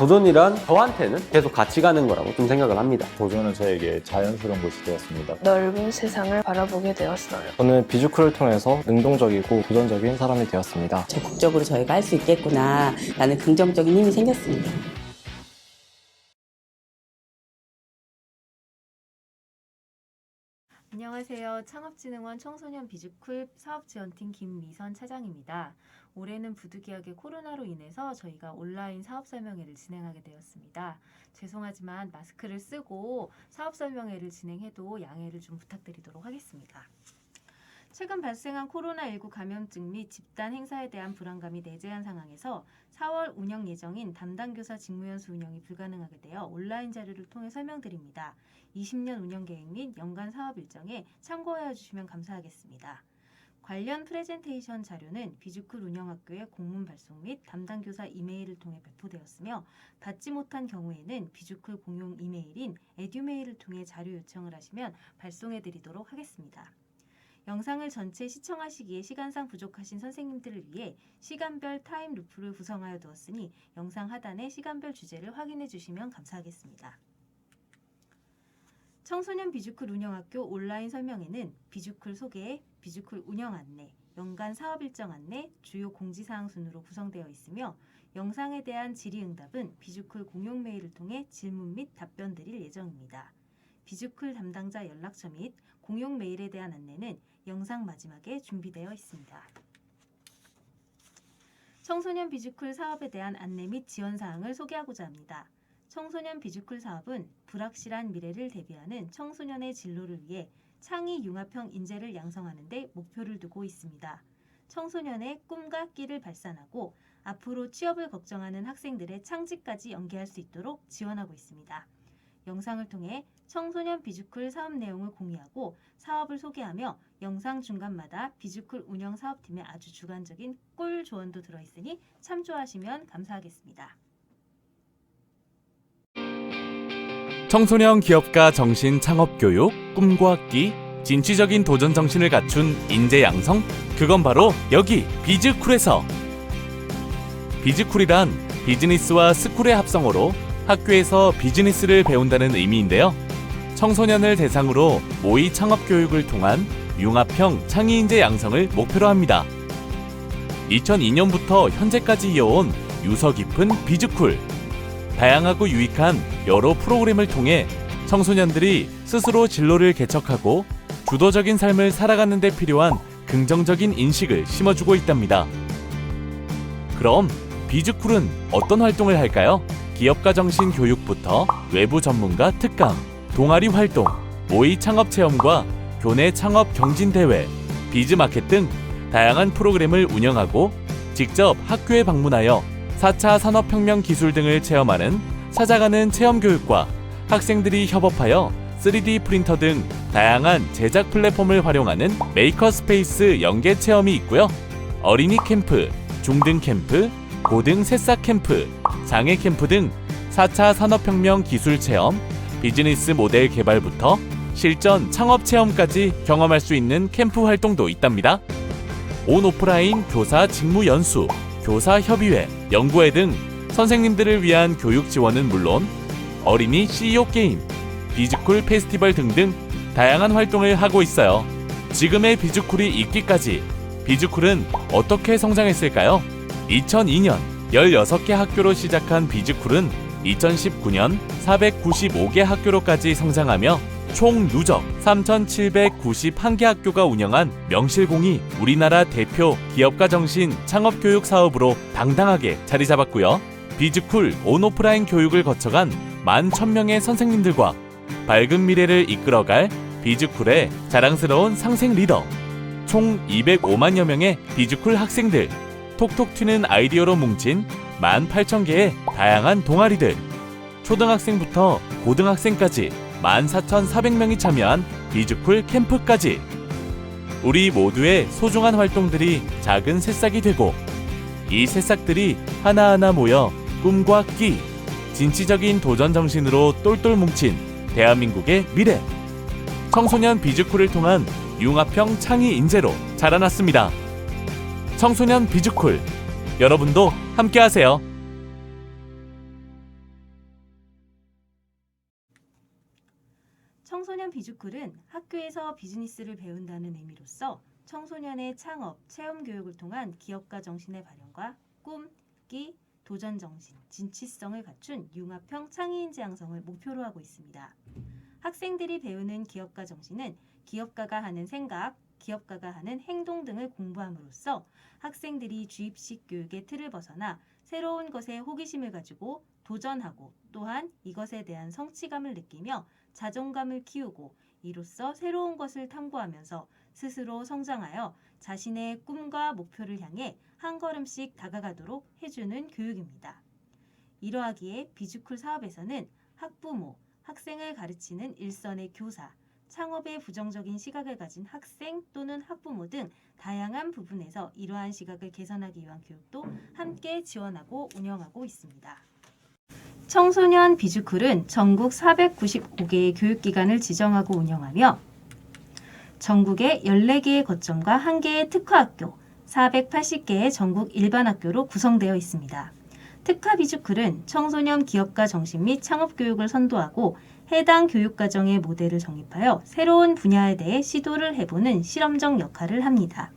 도전이란 저한테는 계속 같이 가는 거라고 좀 생각을 합니다. 도전은 저에게 자연스러운 것이 되었습니다. 넓은 세상을 바라보게 되었어요. 저는 비주쿨을 통해서 능동적이고 도전적인 사람이 되었습니다. 적극적으로 저희가 할 수 있겠구나 라는 긍정적인 힘이 생겼습니다. 안녕하세요. 창업진흥원 청소년 비주쿨 사업지원팀 김미선 차장입니다. 올해는 부득이하게 코로나로 인해서 저희가 온라인 사업설명회를 진행하게 되었습니다. 죄송하지만 마스크를 쓰고 사업설명회를 진행해도 양해를 좀 부탁드리도록 하겠습니다. 최근 발생한 코로나19 감염증 및 집단 행사에 대한 불안감이 내재한 상황에서 4월 운영 예정인 담당 교사 직무연수 운영이 불가능하게 되어 온라인 자료를 통해 설명드립니다. 20년 운영 계획 및 연간 사업 일정에 참고해 주시면 감사하겠습니다. 관련 프레젠테이션 자료는 비주쿨 운영학교의 공문 발송 및 담당 교사 이메일을 통해 배포되었으며 받지 못한 경우에는 비주쿨 공용 이메일인 에듀메일을 통해 자료 요청을 하시면 발송해 드리도록 하겠습니다. 영상을 전체 시청하시기에 시간상 부족하신 선생님들을 위해 시간별 타임 루프를 구성하여 두었으니 영상 하단에 시간별 주제를 확인해 주시면 감사하겠습니다. 청소년 비주쿨 운영학교 온라인 설명회는 비주쿨 소개, 비주쿨 운영 안내, 연간 사업 일정 안내, 주요 공지사항 순으로 구성되어 있으며 영상에 대한 질의응답은 비주쿨 공용 메일을 통해 질문 및 답변 드릴 예정입니다. 비주쿨 담당자 연락처 및 공용 메일에 대한 안내는 영상 마지막에 준비되어 있습니다. 청소년 비주쿨 사업에 대한 안내 및 지원 사항을 소개하고자 합니다. 청소년 비주쿨 사업은 불확실한 미래를 대비하는 청소년의 진로를 위해 창의 융합형 인재를 양성하는 데 목표를 두고 있습니다. 청소년의 꿈과 끼를 발산하고 앞으로 취업을 걱정하는 학생들의 창직까지 연계할 수 있도록 지원하고 있습니다. 영상을 통해 청소년 비주쿨 사업 내용을 공유하고 사업을 소개하며 영상 중간마다 비주쿨 운영 사업팀의 아주 주관적인 꿀 조언도 들어있으니 참조하시면 감사하겠습니다. 청소년 기업가 정신 창업 교육, 꿈과 끼, 진취적인 도전 정신을 갖춘 인재 양성, 그건 바로 여기 비즈쿨에서. 비즈쿨이란 비즈니스와 스쿨의 합성어로 학교에서 비즈니스를 배운다는 의미인데요. 청소년을 대상으로 모의 창업 교육을 통한 융합형 창의 인재 양성을 목표로 합니다. 2002년부터 현재까지 이어온 유서 깊은 비즈쿨. 다양하고 유익한 여러 프로그램을 통해 청소년들이 스스로 진로를 개척하고 주도적인 삶을 살아가는 데 필요한 긍정적인 인식을 심어주고 있답니다. 그럼 비즈쿨은 어떤 활동을 할까요? 기업가 정신 교육부터 외부 전문가 특강, 동아리 활동, 모의 창업 체험과 교내 창업 경진 대회, 비즈마켓 등 다양한 프로그램을 운영하고 직접 학교에 방문하여 4차 산업혁명 기술 등을 체험하는 찾아가는 체험교육과 학생들이 협업하여 3D 프린터 등 다양한 제작 플랫폼을 활용하는 메이커스페이스 연계 체험이 있고요. 어린이 캠프, 중등 캠프, 고등 새싹 캠프, 장애 캠프 등 4차 산업혁명 기술 체험, 비즈니스 모델 개발부터 실전 창업 체험까지 경험할 수 있는 캠프 활동도 있답니다. 온 오프라인 교사 직무 연수, 교사 협의회, 연구회 등 선생님들을 위한 교육 지원은 물론 어린이 CEO 게임, 비즈쿨 페스티벌 등등 다양한 활동을 하고 있어요. 지금의 비즈쿨이 있기까지 비즈쿨은 어떻게 성장했을까요? 2002년 16개 학교로 시작한 비즈쿨은 2019년 495개 학교로까지 성장하며 총 누적 3,791개 학교가 운영한 명실공히 우리나라 대표 기업가 정신 창업교육 사업으로 당당하게 자리 잡았고요. 비즈쿨 온오프라인 교육을 거쳐간 11,000명의 선생님들과 밝은 미래를 이끌어갈 비즈쿨의 자랑스러운 상생 리더, 총 205만여 명의 비즈쿨 학생들, 톡톡 튀는 아이디어로 뭉친 18,000개의 다양한 동아리들, 초등학생부터 고등학생까지 14,400명이 참여한 비즈쿨 캠프까지 우리 모두의 소중한 활동들이 작은 새싹이 되고 이 새싹들이 하나하나 모여 꿈과 끼, 진취적인 도전 정신으로 똘똘 뭉친 대한민국의 미래, 청소년 비즈쿨을 통한 융합형 창의 인재로 자라났습니다. 청소년 비즈쿨, 여러분도 함께하세요. 청소년 비주쿨은 학교에서 비즈니스를 배운다는 의미로서 청소년의 창업, 체험 교육을 통한 기업가 정신의 발현과 꿈, 끼, 도전 정신, 진취성을 갖춘 융합형 창의인재 양성을 목표로 하고 있습니다. 학생들이 배우는 기업가 정신은 기업가가 하는 생각, 기업가가 하는 행동 등을 공부함으로써 학생들이 주입식 교육의 틀을 벗어나 새로운 것에 호기심을 가지고 도전하고 또한 이것에 대한 성취감을 느끼며 자존감을 키우고 이로써 새로운 것을 탐구하면서 스스로 성장하여 자신의 꿈과 목표를 향해 한 걸음씩 다가가도록 해주는 교육입니다. 이러하기에 비주쿨 사업에서는 학부모, 학생을 가르치는 일선의 교사, 창업에 부정적인 시각을 가진 학생 또는 학부모 등 다양한 부분에서 이러한 시각을 개선하기 위한 교육도 함께 지원하고 운영하고 있습니다. 청소년 비주쿨은 전국 495개의 교육기관을 지정하고 운영하며 전국의 14개의 거점과 1개의 특화학교, 480개의 전국 일반학교로 구성되어 있습니다. 특화 비주쿨은 청소년 기업가 정신 및 창업교육을 선도하고 해당 교육과정의 모델을 정립하여 새로운 분야에 대해 시도를 해보는 실험적 역할을 합니다.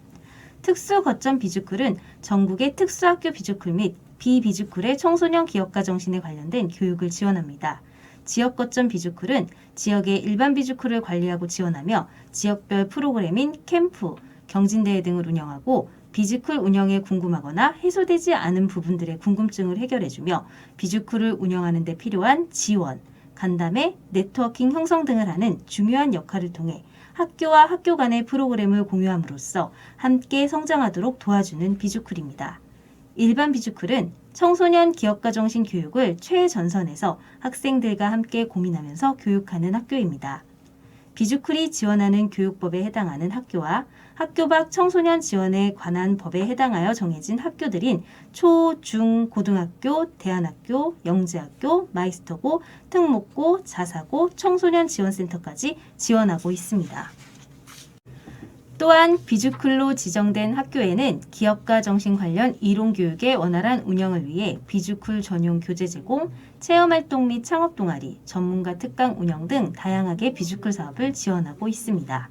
특수 거점 비주쿨은 전국의 특수학교 비주쿨 및 비비주쿨의 청소년 기업가 정신에 관련된 교육을 지원합니다. 지역 거점 비주쿨은 지역의 일반 비주쿨을 관리하고 지원하며 지역별 프로그램인 캠프, 경진대회 등을 운영하고 비주쿨 운영에 궁금하거나 해소되지 않은 부분들의 궁금증을 해결해주며 비주쿨을 운영하는 데 필요한 지원, 간담회, 네트워킹 형성 등을 하는 중요한 역할을 통해 학교와 학교 간의 프로그램을 공유함으로써 함께 성장하도록 도와주는 비주쿨입니다. 일반 비주쿨은 청소년 기업가 정신 교육을 최전선에서 학생들과 함께 고민하면서 교육하는 학교입니다. 비주쿨이 지원하는 교육법에 해당하는 학교와 학교 밖 청소년 지원에 관한 법에 해당하여 정해진 학교들인 초, 중, 고등학교, 대안학교, 영재학교, 마이스터고, 특목고, 자사고, 청소년 지원센터까지 지원하고 있습니다. 또한 비주쿨로 지정된 학교에는 기업가 정신 관련 이론교육의 원활한 운영을 위해 비주쿨 전용 교재 제공, 체험활동 및 창업동아리, 전문가 특강 운영 등 다양하게 비주쿨 사업을 지원하고 있습니다.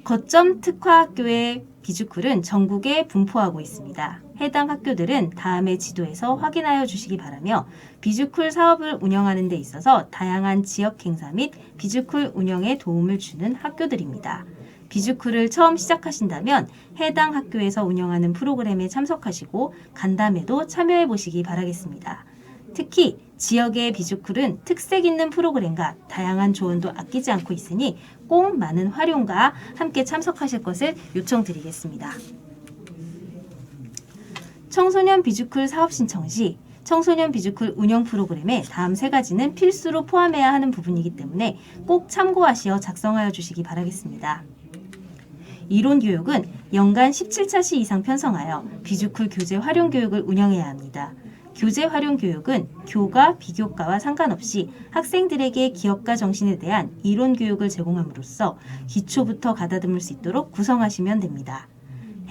거점 특화학교의 비주쿨은 전국에 분포하고 있습니다. 해당 학교들은 다음의 지도에서 확인하여 주시기 바라며 비주쿨 사업을 운영하는 데 있어서 다양한 지역 행사 및 비주쿨 운영에 도움을 주는 학교들입니다. 비주쿨을 처음 시작하신다면 해당 학교에서 운영하는 프로그램에 참석하시고 간담회도 참여해 보시기 바라겠습니다. 특히 지역의 비주쿨은 특색 있는 프로그램과 다양한 조언도 아끼지 않고 있으니 꼭 많은 활용과 함께 참석하실 것을 요청드리겠습니다. 청소년 비주쿨 사업 신청 시 청소년 비주쿨 운영 프로그램에 다음 세 가지는 필수로 포함해야 하는 부분이기 때문에 꼭 참고하시어 작성하여 주시기 바라겠습니다. 이론 교육은 연간 17차시 이상 편성하여 비주쿨 교재 활용 교육을 운영해야 합니다. 교재 활용 교육은 교과, 비교과와 상관없이 학생들에게 기업가 정신에 대한 이론 교육을 제공함으로써 기초부터 가다듬을 수 있도록 구성하시면 됩니다.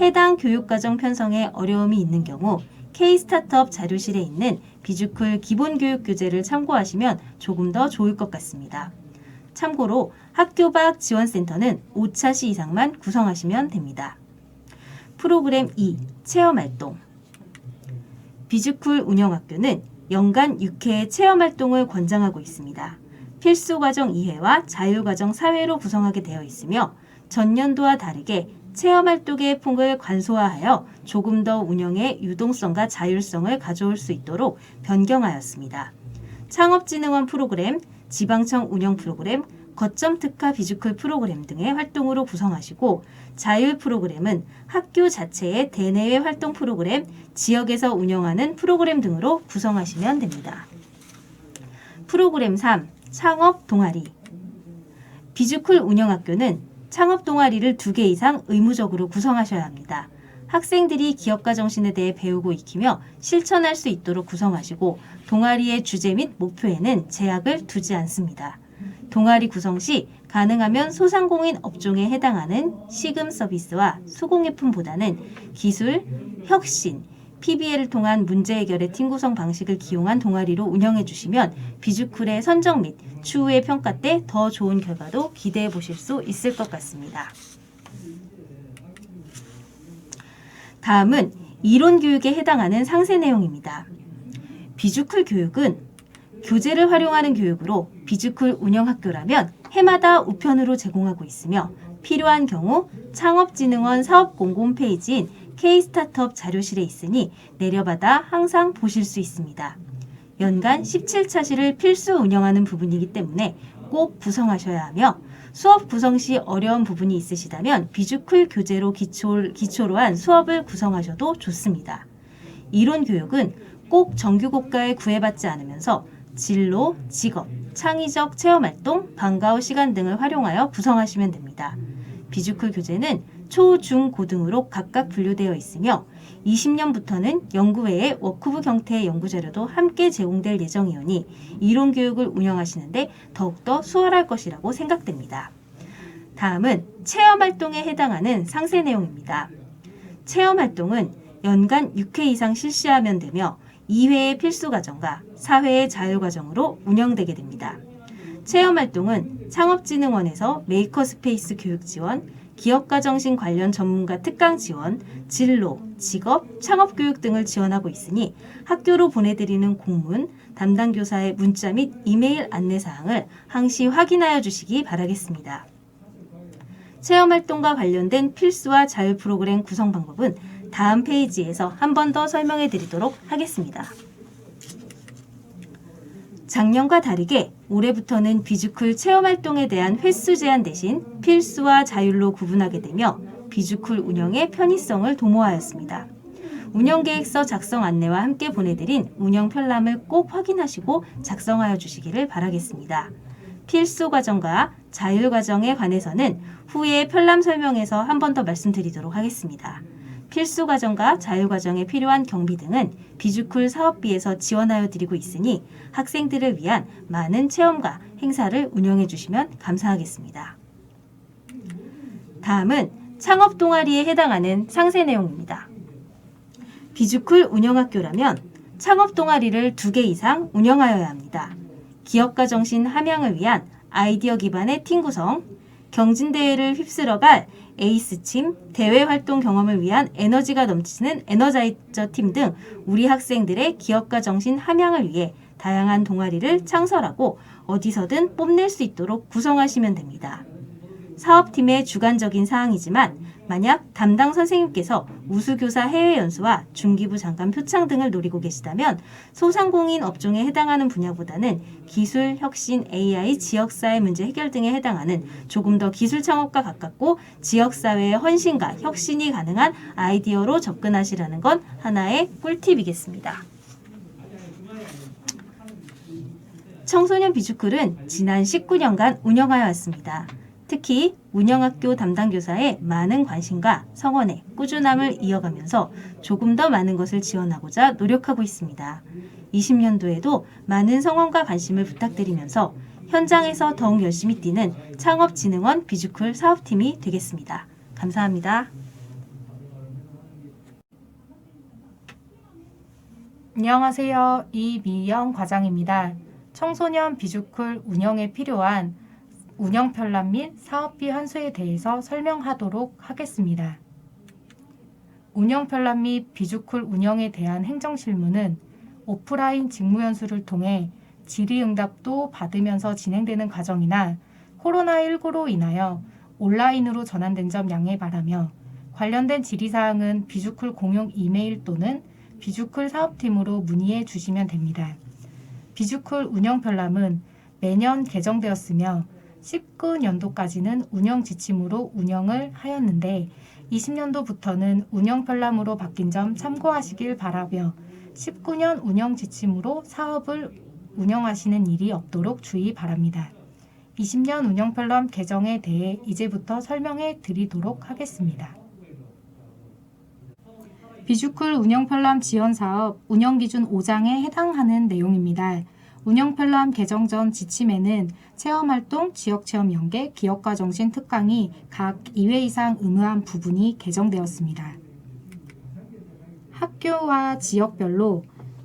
해당 교육과정 편성에 어려움이 있는 경우 K-스타트업 자료실에 있는 비주쿨 기본교육 교재를 참고하시면 조금 더 좋을 것 같습니다. 참고로 학교 밖 지원센터는 5차시 이상만 구성하시면 됩니다. 프로그램 2. 체험활동. 비주쿨 운영학교는 연간 6회의 체험활동을 권장하고 있습니다. 필수과정 2회와 자율과정 4회로 구성하게 되어 있으며 전년도와 다르게 체험활동의 폭을 간소화하여 조금 더 운영의 유동성과 자율성을 가져올 수 있도록 변경하였습니다. 창업진흥원 프로그램, 지방청 운영 프로그램, 거점 특화 비주쿨 프로그램 등의 활동으로 구성하시고 자율 프로그램은 학교 자체의 대내외 활동 프로그램, 지역에서 운영하는 프로그램 등으로 구성하시면 됩니다. 프로그램 3. 창업 동아리. 비주쿨 운영학교는 창업 동아리를 2개 이상 의무적으로 구성하셔야 합니다. 학생들이 기업가 정신에 대해 배우고 익히며 실천할 수 있도록 구성하시고 동아리의 주제 및 목표에는 제약을 두지 않습니다. 동아리 구성 시 가능하면 소상공인 업종에 해당하는 시금 서비스와 수공예품보다는 기술, 혁신, PBL을 통한 문제 해결의 팀 구성 방식을 기용한 동아리로 운영해 주시면 비주쿨의 선정 및 추후의 평가 때 더 좋은 결과도 기대해 보실 수 있을 것 같습니다. 다음은 이론 교육에 해당하는 상세 내용입니다. 비주쿨 교육은 교재를 활용하는 교육으로 비주쿨 운영학교라면 해마다 우편으로 제공하고 있으며 필요한 경우 창업진흥원 사업공고 홈페이지인 K-스타트업 자료실에 있으니 내려받아 항상 보실 수 있습니다. 연간 17차시를 필수 운영하는 부분이기 때문에 꼭 구성하셔야 하며 수업 구성 시 어려운 부분이 있으시다면 비주쿨 교재로 기초로 한 수업을 구성하셔도 좋습니다. 이론 교육은 꼭 정규고가에 구애받지 않으면서 진로, 직업, 창의적 체험활동, 방과 후 시간 등을 활용하여 구성하시면 됩니다. 비주쿨 교재는 초, 중, 고 등으로 각각 분류되어 있으며 20년부터는 연구 외에 워크북 형태의 연구자료도 함께 제공될 예정이오니 이론 교육을 운영하시는데 더욱더 수월할 것이라고 생각됩니다. 다음은 체험활동에 해당하는 상세 내용입니다. 체험활동은 연간 6회 이상 실시하면 되며 2회의 필수과정과 4회의 자율과정으로 운영되게 됩니다. 체험활동은 창업진흥원에서 메이커스페이스 교육 지원, 기업가정신 관련 전문가 특강 지원, 진로, 직업, 창업교육 등을 지원하고 있으니 학교로 보내드리는 공문, 담당 교사의 문자 및 이메일 안내사항을 항시 확인하여 주시기 바라겠습니다. 체험활동과 관련된 필수와 자율 프로그램 구성 방법은 다음 페이지에서 한 번 더 설명해 드리도록 하겠습니다. 작년과 다르게 올해부터는 비주쿨 체험활동에 대한 횟수 제한 대신 필수와 자율로 구분하게 되며 비주쿨 운영의 편의성을 도모하였습니다. 운영계획서 작성 안내와 함께 보내드린 운영 편람을 꼭 확인하시고 작성하여 주시기를 바라겠습니다. 필수 과정과 자율 과정에 관해서는 후에 편람 설명에서 한 번 더 말씀드리도록 하겠습니다. 필수 과정과 자율 과정에 필요한 경비 등은 비주쿨 사업비에서 지원하여 드리고 있으니 학생들을 위한 많은 체험과 행사를 운영해 주시면 감사하겠습니다. 다음은 창업 동아리에 해당하는 상세 내용입니다. 비주쿨 운영학교라면 창업 동아리를 2개 이상 운영하여야 합니다. 기업가 정신 함양을 위한 아이디어 기반의 팀 구성, 경진대회를 휩쓸어갈 에이스팀, 대외 활동 경험을 위한 에너지가 넘치는 에너자이저 팀 등 우리 학생들의 기업가 정신 함양을 위해 다양한 동아리를 창설하고 어디서든 뽐낼 수 있도록 구성하시면 됩니다. 사업팀의 주관적인 사항이지만 만약 담당 선생님께서 우수교사 해외연수와 중기부 장관 표창 등을 노리고 계시다면 소상공인 업종에 해당하는 분야보다는 기술, 혁신, AI, 지역사회 문제 해결 등에 해당하는 조금 더 기술 창업과 가깝고 지역사회의 헌신과 혁신이 가능한 아이디어로 접근하시라는 건 하나의 꿀팁이겠습니다. 청소년 비주쿨은 지난 19년간 운영하여 왔습니다. 특히 운영학교 담당 교사의 많은 관심과 성원에 꾸준함을 이어가면서 조금 더 많은 것을 지원하고자 노력하고 있습니다. 20년도에도 많은 성원과 관심을 부탁드리면서 현장에서 더욱 열심히 뛰는 창업진흥원 비주쿨 사업팀이 되겠습니다. 감사합니다. 안녕하세요. 이미영 과장입니다. 청소년 비주쿨 운영에 필요한 운영 편람 및 사업비 환수에 대해서 설명하도록 하겠습니다. 운영 편람 및 비주쿨 운영에 대한 행정실무는 오프라인 직무연수를 통해 질의응답도 받으면서 진행되는 과정이나 코로나19로 인하여 온라인으로 전환된 점 양해 바라며 관련된 질의사항은 비주쿨 공용 이메일 또는 비주쿨 사업팀으로 문의해 주시면 됩니다. 비주쿨 운영 편람은 매년 개정되었으며 19년도까지는 운영 지침으로 운영을 하였는데 20년도부터는 운영 편람으로 바뀐 점 참고하시길 바라며 19년 운영 지침으로 사업을 운영하시는 일이 없도록 주의 바랍니다. 20년 운영 편람 개정에 대해 이제부터 설명해 드리도록 하겠습니다. 비주쿨 운영 편람 지원 사업 운영 기준 5장에 해당하는 내용입니다. 운영 편람 개정 전 지침에는 체험활동, 지역체험 연계, 기업가 정신 특강이 각 2회 이상 의무한 부분이 개정되었습니다. 학교와 지역별로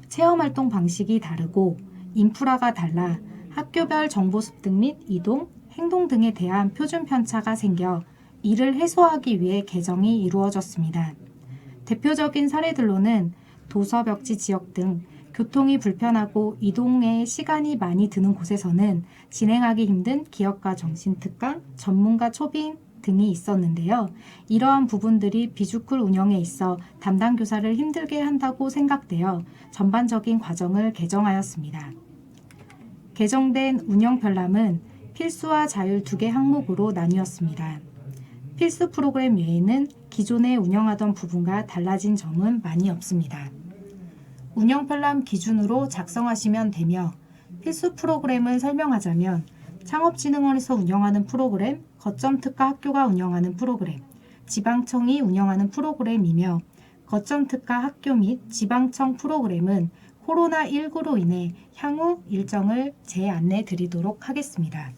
체험활동 방식이 다르고 인프라가 달라 학교별 정보 습득 및 이동, 행동 등에 대한 표준 편차가 생겨 이를 해소하기 위해 개정이 이루어졌습니다. 대표적인 사례들로는 도서벽지 지역 등 교통이 불편하고 이동에 시간이 많이 드는 곳에서는 진행하기 힘든 기업가 정신 특강, 전문가 초빙 등이 있었는데요. 이러한 부분들이 비주쿨 운영에 있어 담당 교사를 힘들게 한다고 생각되어 전반적인 과정을 개정하였습니다. 개정된 운영 편람은 필수와 자율 2개 항목으로 나뉘었습니다. 필수 프로그램 외에는 기존에 운영하던 부분과 달라진 점은 많이 없습니다. 운영 편람 기준으로 작성하시면 되며 필수 프로그램을 설명하자면 창업진흥원에서 운영하는 프로그램, 거점 특화 학교가 운영하는 프로그램, 지방청이 운영하는 프로그램이며 거점 특화 학교 및 지방청 프로그램은 코로나19로 인해 향후 일정을 재안내 드리도록 하겠습니다.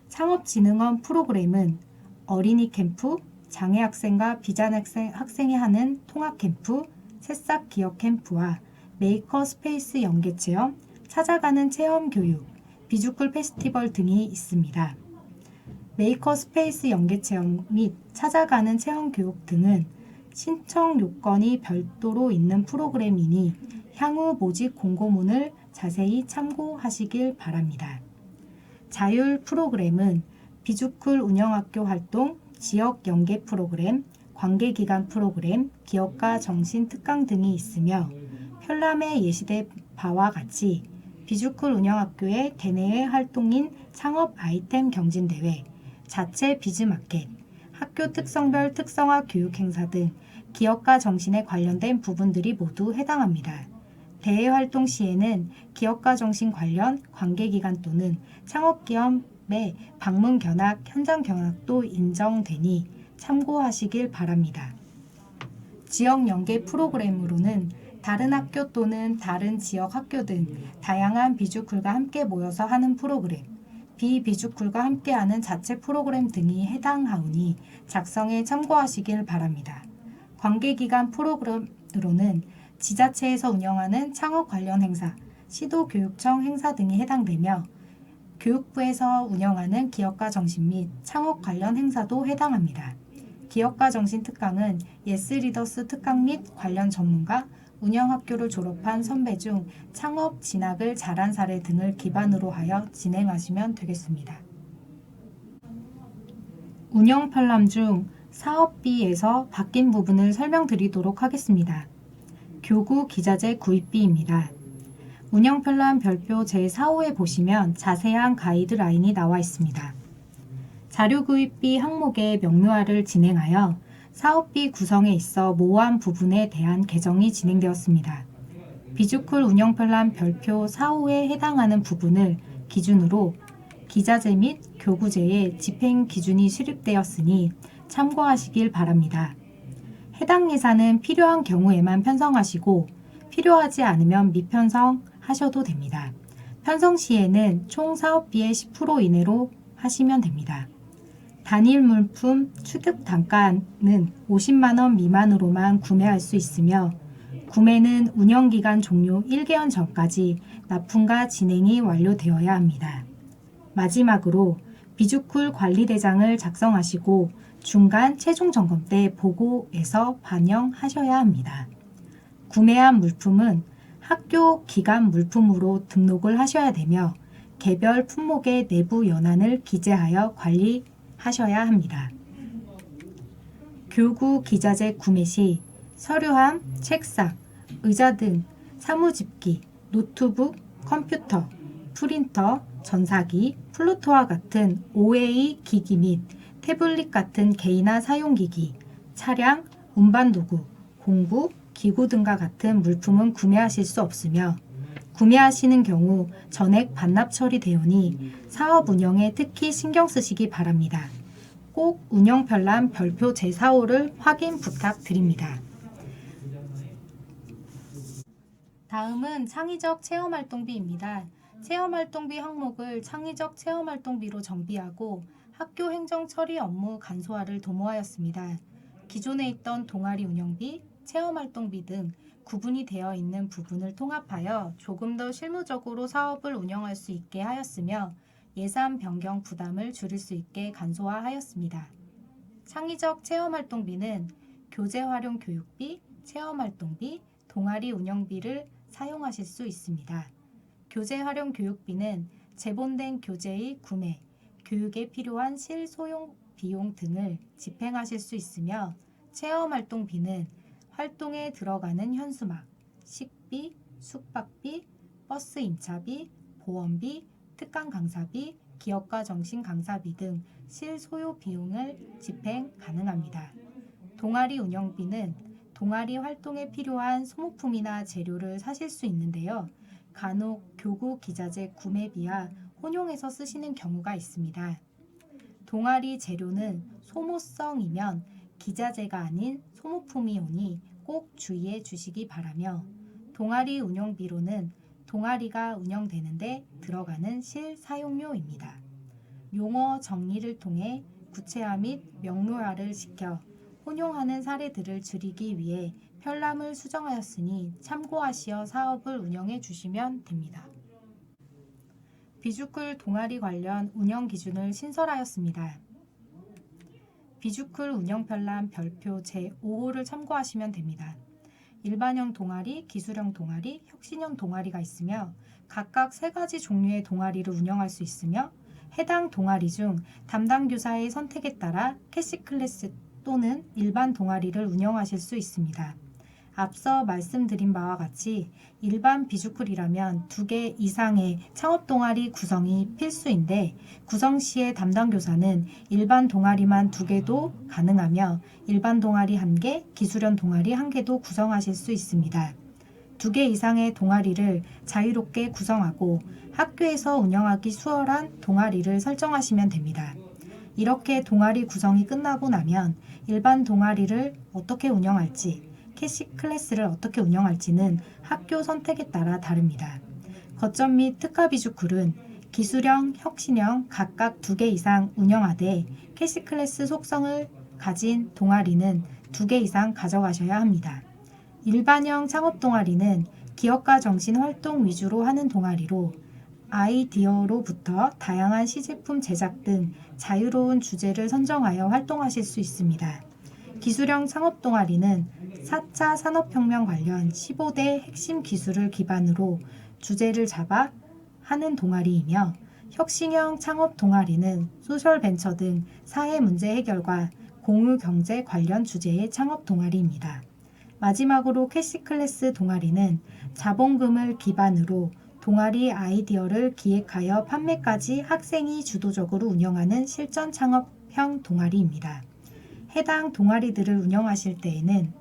창업진흥원 프로그램은 어린이 캠프, 장애 학생과 비장 학생이 하는 통합 캠프, 새싹 기업 캠프와 메이커 스페이스 연계 체험, 찾아가는 체험 교육, 비주쿨 페스티벌 등이 있습니다. 메이커 스페이스 연계 체험 및 찾아가는 체험 교육 등은 신청 요건이 별도로 있는 프로그램이니 향후 모집 공고문을 자세히 참고하시길 바랍니다. 자율 프로그램은 비주쿨 운영학교 활동, 지역 연계 프로그램, 관계기관 프로그램, 기업가 정신 특강 등이 있으며 편람에 예시된 바와 같이 비주쿨 운영학교의 대내외 활동인 창업 아이템 경진대회, 자체 비즈마켓, 학교 특성별 특성화 교육 행사 등 기업가 정신에 관련된 부분들이 모두 해당합니다. 대외 활동 시에는 기업가 정신 관련 관계기관 또는 창업기업의 방문 견학, 현장 견학도 인정되니 참고하시길 바랍니다. 지역 연계 프로그램으로는 다른 학교 또는 다른 지역 학교 등 다양한 비주쿨과 함께 모여서 하는 프로그램, 비비주쿨과 함께하는 자체 프로그램 등이 해당하오니 작성에 참고하시길 바랍니다. 관계기관 프로그램으로는 지자체에서 운영하는 창업 관련 행사, 시도교육청 행사 등이 해당되며 교육부에서 운영하는 기업가 정신 및 창업 관련 행사도 해당합니다. 기업가 정신 특강은 예스리더스 특강 및 관련 전문가, 운영학교를 졸업한 선배 중 창업 진학을 잘한 사례 등을 기반으로 하여 진행하시면 되겠습니다. 운영 편람 중 사업비에서 바뀐 부분을 설명드리도록 하겠습니다. 교구 기자재 구입비입니다. 운영 편람 별표 제4호에 보시면 자세한 가이드라인이 나와 있습니다. 자료 구입비 항목의 명료화를 진행하여 사업비 구성에 있어 모호한 부분에 대한 개정이 진행되었습니다. 비주쿨 운영 편람 별표 4호에 해당하는 부분을 기준으로 기자재 및 교구재의 집행 기준이 수립되었으니 참고하시길 바랍니다. 해당 예산은 필요한 경우에만 편성하시고 필요하지 않으면 미편성하셔도 됩니다. 편성 시에는 총 사업비의 10% 이내로 하시면 됩니다. 단일 물품 취득 단가는 50만 원 미만으로만 구매할 수 있으며 구매는 운영기간 종료 1개월 전까지 납품과 진행이 완료되어야 합니다. 마지막으로 비주쿨 관리대장을 작성하시고 중간 최종 점검 때 보고에서 반영하셔야 합니다. 구매한 물품은 학교 기간 물품으로 등록을 하셔야 되며 개별 품목의 내부 연한을 기재하여 관리하셔야 합니다. 교구 기자재 구매 시 서류함, 책상, 의자 등 사무집기, 노트북, 컴퓨터, 프린터, 전사기, 플루토와 같은 OA 기기 및 태블릿 같은 개인화 사용기기, 차량, 운반도구, 공구, 기구 등과 같은 물품은 구매하실 수 없으며 구매하시는 경우 전액 반납 처리되오니 사업 운영에 특히 신경 쓰시기 바랍니다. 꼭 운영 편람 별표 제4호를 확인 부탁드립니다. 다음은 창의적 체험활동비입니다. 체험활동비 항목을 창의적 체험활동비로 정비하고 학교 행정 처리 업무 간소화를 도모하였습니다. 기존에 있던 동아리 운영비, 체험활동비 등 구분이 되어 있는 부분을 통합하여 조금 더 실무적으로 사업을 운영할 수 있게 하였으며 예산 변경 부담을 줄일 수 있게 간소화하였습니다. 창의적 체험활동비는 교재 활용 교육비, 체험활동비, 동아리 운영비를 사용하실 수 있습니다. 교재 활용 교육비는 제본된 교재의 구매, 교육에 필요한 실소용 비용 등을 집행하실 수 있으며 체험활동비는 활동에 들어가는 현수막, 식비, 숙박비, 버스 임차비, 보험비, 특강 강사비, 기업가 정신 강사비 등 실소요 비용을 집행 가능합니다. 동아리 운영비는 동아리 활동에 필요한 소모품이나 재료를 사실 수 있는데요. 간혹 교구 기자재 구매비와 혼용해서 쓰시는 경우가 있습니다. 동아리 재료는 소모성이면 기자재가 아닌 소모품이 오니 꼭 주의해 주시기 바라며 동아리 운영비로는 동아리가 운영되는데 들어가는 실사용료입니다. 용어 정리를 통해 구체화 및 명료화를 시켜 혼용하는 사례들을 줄이기 위해 편람을 수정하였으니 참고하시어 사업을 운영해 주시면 됩니다. 비주쿨 동아리 관련 운영 기준을 신설하였습니다. 비주쿨 운영 편람 별표 제5호를 참고하시면 됩니다. 일반형 동아리, 기술형 동아리, 혁신형 동아리가 있으며 각각 3가지 종류의 동아리를 운영할 수 있으며 해당 동아리 중 담당 교사의 선택에 따라 캐시 클래스 또는 일반 동아리를 운영하실 수 있습니다. 앞서 말씀드린 바와 같이 일반 비주쿨이라면 2개 이상의 창업 동아리 구성이 필수인데 구성 시에 담당 교사는 일반 동아리만 2개도 가능하며 일반 동아리 1개, 기술형 동아리 1개도 구성하실 수 있습니다. 2개 이상의 동아리를 자유롭게 구성하고 학교에서 운영하기 수월한 동아리를 설정하시면 됩니다. 이렇게 동아리 구성이 끝나고 나면 일반 동아리를 어떻게 운영할지, 캐시 클래스를 어떻게 운영할지는 학교 선택에 따라 다릅니다. 거점 및 특화 비주쿨은 기술형, 혁신형 각각 2개 이상 운영하되 캐시 클래스 속성을 가진 동아리는 2개 이상 가져가셔야 합니다. 일반형 창업 동아리는 기업가 정신 활동 위주로 하는 동아리로 아이디어로부터 다양한 시제품 제작 등 자유로운 주제를 선정하여 활동하실 수 있습니다. 기술형 창업 동아리는 4차 산업혁명 관련 15대 핵심 기술을 기반으로 주제를 잡아 하는 동아리이며 혁신형 창업 동아리는 소셜벤처 등 사회 문제 해결과 공유경제 관련 주제의 창업 동아리입니다. 마지막으로 캐시 클래스 동아리는 자본금을 기반으로 동아리 아이디어를 기획하여 판매까지 학생이 주도적으로 운영하는 실전 창업형 동아리입니다. 해당 동아리들을 운영하실 때에는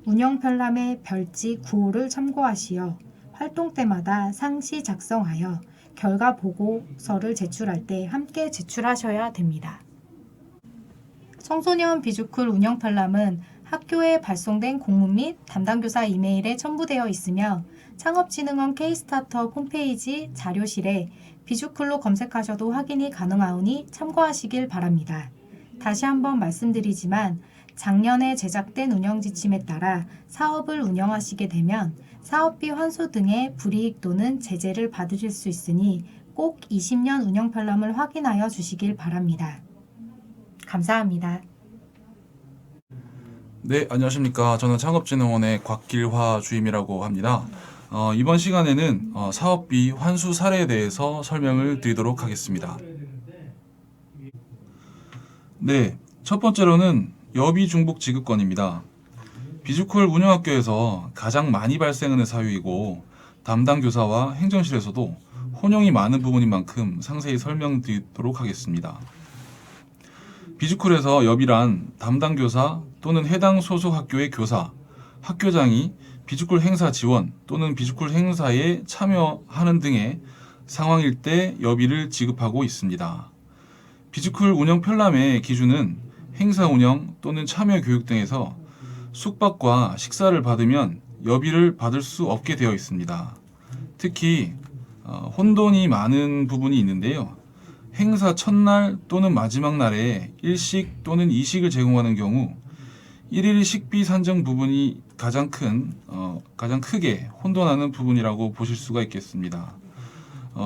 운영 편람의 별지 9호를 참고하시어 활동 때마다 상시 작성하여 결과 보고서를 제출할 때 함께 제출하셔야 됩니다. 청소년 비주쿨 운영 편람은 학교에 발송된 공문 및 담당교사 이메일에 첨부되어 있으며 창업진흥원 K-스타트업 홈페이지 자료실에 비주쿨로 검색하셔도 확인이 가능하오니 참고하시길 바랍니다. 다시 한번 말씀드리지만 작년에 제작된 운영지침에 따라 사업을 운영하시게 되면 사업비 환수 등의 불이익 또는 제재를 받으실 수 있으니 꼭 20년 운영 편람을 확인하여 주시길 바랍니다. 감사합니다. 네, 안녕하십니까. 저는 창업진흥원의 곽길화 주임이라고 합니다. 이번 시간에는 사업비 환수 사례에 대해서 설명을 드리도록 하겠습니다. 네, 첫 번째로는 여비 중복 지급권입니다. 비주쿨 운영학교에서 가장 많이 발생하는 사유이고 담당 교사와 행정실에서도 혼용이 많은 부분인 만큼 상세히 설명드리도록 하겠습니다. 비주쿨에서 여비란 담당 교사 또는 해당 소속 학교의 교사, 학교장이 비주쿨 행사 지원 또는 비주쿨 행사에 참여하는 등의 상황일 때 여비를 지급하고 있습니다. 비주쿨 운영 편람의 기준은 행사 운영 또는 참여 교육 등에서 숙박과 식사를 받으면 여비를 받을 수 없게 되어 있습니다. 특히 혼돈이 많은 부분이 있는데요. 행사 첫날 또는 마지막 날에 일식 또는 이식을 제공하는 경우 1일 식비 산정 부분이 가장 크게 혼돈하는 부분이라고 보실 수가 있겠습니다.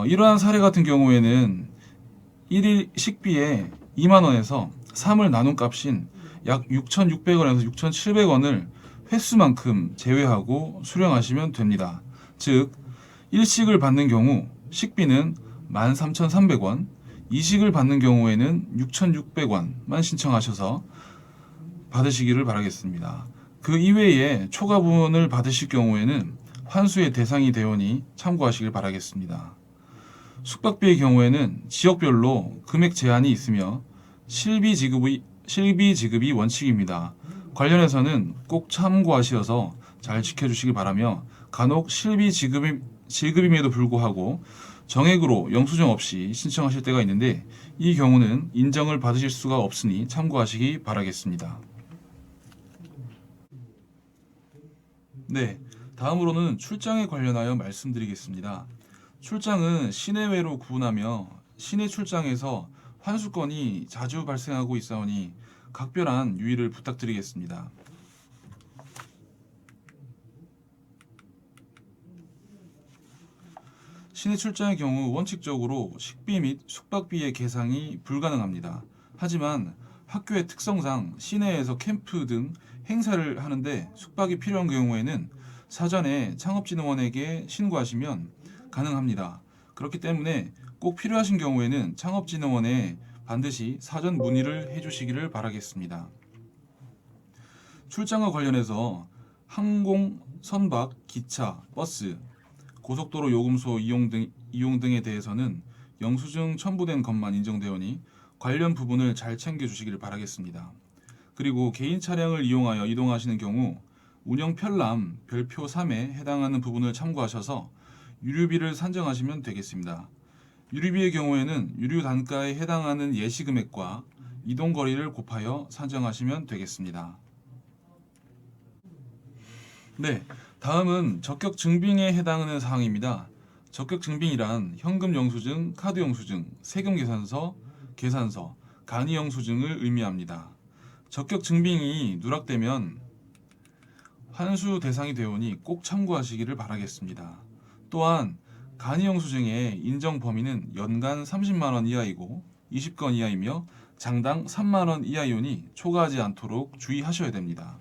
이러한 사례 같은 경우에는 1일 식비에 2만 원에서 3을 나눈 값인 약 6,600원에서 6,700원을 횟수만큼 제외하고 수령하시면 됩니다. 즉 1식을 받는 경우 식비는 13,300원, 2식을 받는 경우에는 6,600원만 신청하셔서 받으시기를 바라겠습니다. 그 이외에 초과 부분을 받으실 경우에는 환수의 대상이 되오니 참고하시길 바라겠습니다. 숙박비의 경우에는 지역별로 금액 제한이 있으며 실비 지급이 원칙입니다. 관련해서는 꼭 참고하셔서 잘 지켜주시기 바라며 간혹 실비 지급임에도 불구하고 정액으로 영수증 없이 신청하실 때가 있는데 이 경우는 인정을 받으실 수가 없으니 참고하시기 바라겠습니다. 네, 다음으로는 출장에 관련하여 말씀드리겠습니다. 출장은 시내외로 구분하며 시내 출장에서 환수건이 자주 발생하고 있사오니 각별한 유의를 부탁드리겠습니다. 시내 출장의 경우 원칙적으로 식비 및 숙박비의 계상이 불가능합니다. 하지만 학교의 특성상 시내에서 캠프 등 행사를 하는데 숙박이 필요한 경우에는 사전에 창업진흥원에게 신고하시면 가능합니다. 그렇기 때문에 꼭 필요하신 경우에는 창업진흥원에 반드시 사전 문의를 해주시기를 바라겠습니다. 출장과 관련해서 항공, 선박, 기차, 버스, 고속도로 요금소 이용 등에 대해서는 영수증 첨부된 것만 인정되오니 관련 부분을 잘 챙겨주시기를 바라겠습니다. 그리고 개인 차량을 이용하여 이동하시는 경우 운영 편람 별표 3에 해당하는 부분을 참고하셔서 유류비를 산정하시면 되겠습니다. 유류비의 경우에는 유류 단가에 해당하는 예시 금액과 이동 거리를 곱하여 산정하시면 되겠습니다. 네, 다음은 적격 증빙에 해당하는 사항입니다. 적격 증빙이란 현금 영수증, 카드 영수증, 세금 계산서, 간이 영수증을 의미합니다. 적격 증빙이 누락되면 환수 대상이 되오니 꼭 참고하시기를 바라겠습니다. 또한 간이 영수증의 인정 범위는 연간 30만 원 이하이고 20건 이하이며 장당 3만 원 이하이오니 초과하지 않도록 주의하셔야 됩니다.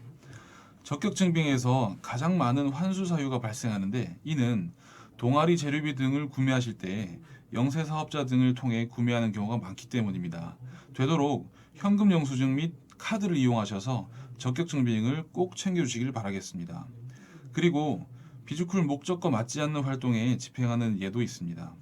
적격 증빙에서 가장 많은 환수 사유가 발생하는데 이는 동아리 재료비 등을 구매하실 때 영세 사업자 등을 통해 구매하는 경우가 많기 때문입니다. 되도록 현금 영수증 및 카드를 이용하셔서 적격 증빙을 꼭 챙겨주시길 바라겠습니다. 그리고 비주쿨 목적과 맞지 않는 활동에 집행하는 예도 있습니다.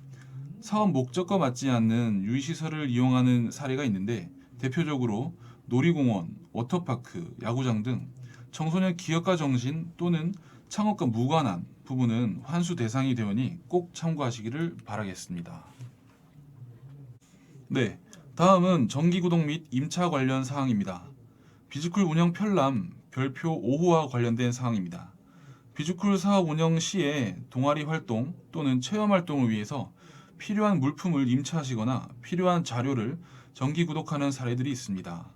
사업 목적과 맞지 않는 유의시설을 이용하는 사례가 있는데 대표적으로 놀이공원, 워터파크, 야구장 등 청소년 기업가 정신 또는 창업과 무관한 부분은 환수 대상이 되오니 꼭 참고하시기를 바라겠습니다. 네, 다음은 정기구독 및 임차 관련 사항입니다. 비주쿨 운영 편람 별표 5호와 관련된 사항입니다. 비주쿨 사업 운영 시에 동아리 활동 또는 체험 활동을 위해서 필요한 물품을 임차하시거나 필요한 자료를 정기 구독하는 사례들이 있습니다.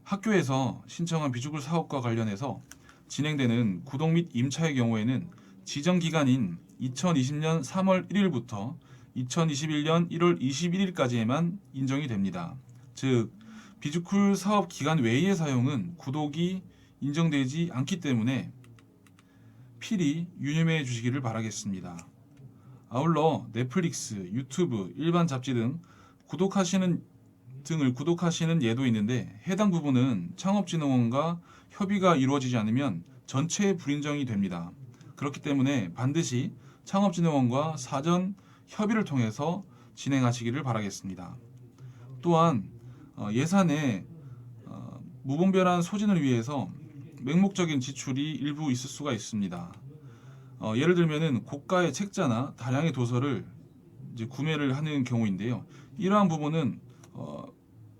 학교에서 신청한 비주쿨 사업과 관련해서 진행되는 구독 및 임차의 경우에는 지정 기간인 2020년 3월 1일부터 2021년 1월 21일까지에만 인정이 됩니다. 즉, 비주쿨 사업 기간 외의 사용은 구독이 인정되지 않기 때문에 필히 유념해 주시기를 바라겠습니다. 아울러 넷플릭스, 유튜브, 일반 잡지 등을 구독하시는 예도 있는데 해당 부분은 창업진흥원과 협의가 이루어지지 않으면 전체 불인정이 됩니다. 그렇기 때문에 반드시 창업진흥원과 사전 협의를 통해서 진행하시기를 바라겠습니다. 또한 예산에 무분별한 소진을 위해서 맹목적인 지출이 일부 있을 수가 있습니다. 예를 들면은 고가의 책자나 다량의 도서를 이제 구매를 하는 경우인데요. 이러한 부분은